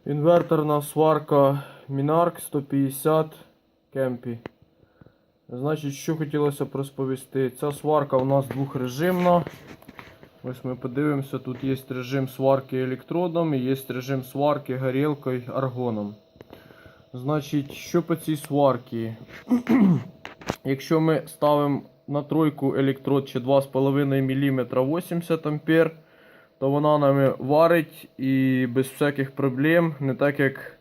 Інверторна сварка Minark 150 Кемпі. Значить, що хотілося б розповісти. Ця сварка у нас двохрежимна. Ось ми подивимося, тут є режим сварки електродом і є режим сварки горілкою аргоном. Значить, що по цій сварці? Якщо ми ставимо на тройку електрод чи 2,5 мм 80 А, то вона нами варить і без всяких проблем, не так як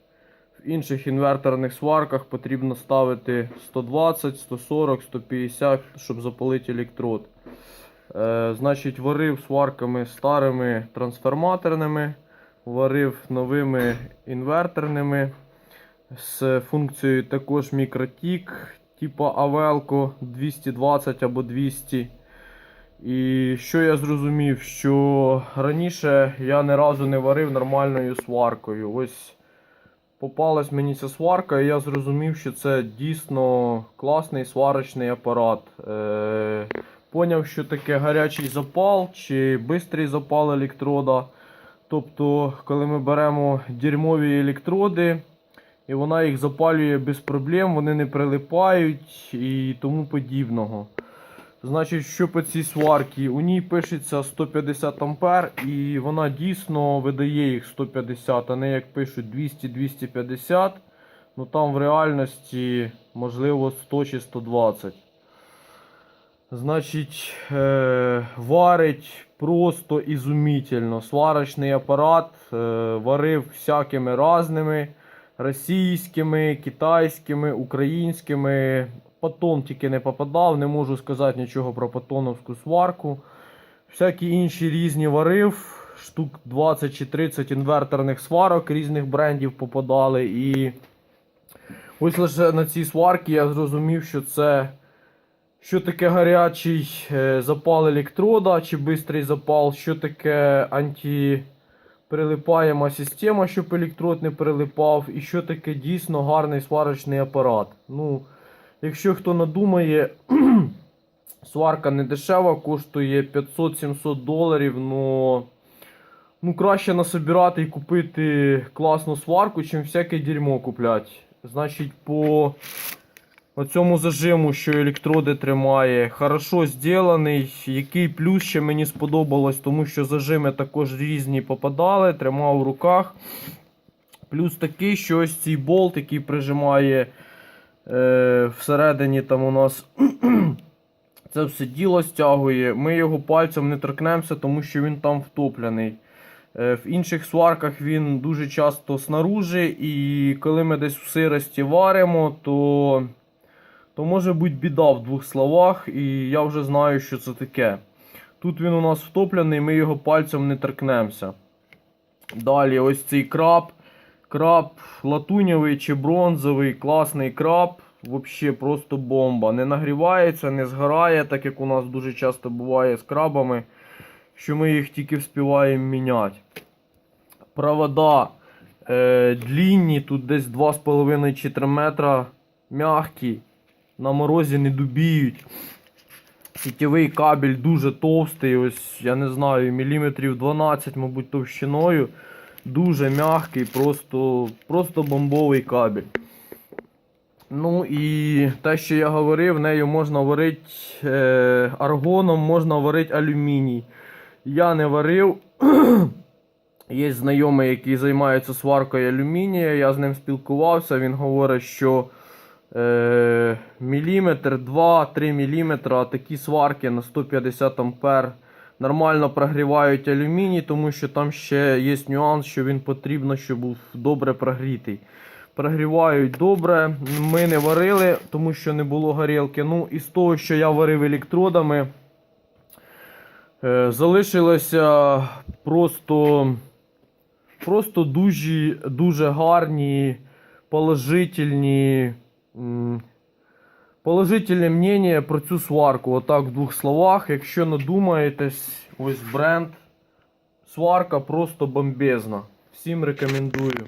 в інших інверторних сварках потрібно ставити 120, 140, 150, щоб запалити електрод. Значить, варив сварками старими трансформаторними, варив новими інверторними з функцією також мікротік, типу Авелко 220 або 200. І що я зрозумів, що раніше я ні разу не варив нормальною сваркою. Ось попалась мені ця сварка, і я зрозумів, що це дійсно класний сварочний апарат. Поняв, що таке гарячий запал чи швидкий запал електрода. Тобто, коли ми беремо дерьмові електроди, і вона їх запалює без проблем, вони не прилипають і тому подібного. Значить, що по цій сварці? У ній пишеться 150 А і вона дійсно видає їх 150, а не як пишуть 200-250. Ну там в реальності можливо 100 чи 120. Значить, варить просто ізумітельно. Сварочний апарат варив всякими разними. Російськими, китайськими, українськими. Патон тільки не попадав, не можу сказати нічого про патоновську сварку. Всякі інші різні варив, штук 20 чи 30 інверторних сварок різних брендів попадали. І ось лише на цій сварці я зрозумів, що таке гарячий запал електрода чи швидкий запал, що таке антиприлипаєма система, щоб електрод не прилипав, і що таке дійсно гарний сварочний апарат. Ну, якщо хто надумає, сварка не дешева, коштує 500-700 доларів, ну краще насобирати і купити класну сварку, чим всяке дерьмо купляти. Значить, по оцьому зажиму, що електроди тримає, хорошо зроблений. Який плюс ще мені сподобалось, тому що зажими також різні попадали, тримав у руках. Плюс такий, що ось цей болт, який прижимає всередині там у нас це все діло стягує. Ми його пальцем не торкнемося, тому що він там втоплений. В інших сварках він дуже часто снаружи, і коли ми десь в сирості варимо, то може бути біда в двох словах, і я вже знаю, що це таке. Тут він у нас втоплений, ми його пальцем не торкнемося. Далі ось цей краб. Краб латуньовий чи бронзовий, класний краб, взагалі просто бомба. Не нагрівається, не згорає, так як у нас дуже часто буває з крабами, що ми їх тільки вспіваємо міняти. Провода длінні, тут десь 2,5 чи 3 метра, м'які, на морозі не дубіють. Сітєвий кабель дуже товстий, ось я не знаю, міліметрів 12, мабуть, товщиною. Дуже м'який, просто бомбовий кабель. Ну і те, що я говорив, нею можна варити аргоном, можна варити алюміній. Я не варив. Є знайомий, який займається сваркою алюмінія, я з ним спілкувався, він говорить, що міліметр, 2-3 міліметра, такі сварки на 150 ампер нормально прогрівають алюміній, тому що там ще є нюанс, що він потрібно, щоб був добре прогрітий. Прогрівають добре, ми не варили, тому що не було горілки. Ну і з того, що я варив електродами, залишилося просто дуже гарні, положительне мнення про цю сварку. Отак в двох словах. Якщо надумаєтесь, ось бренд. Сварка просто бомбезна. Всім рекомендую.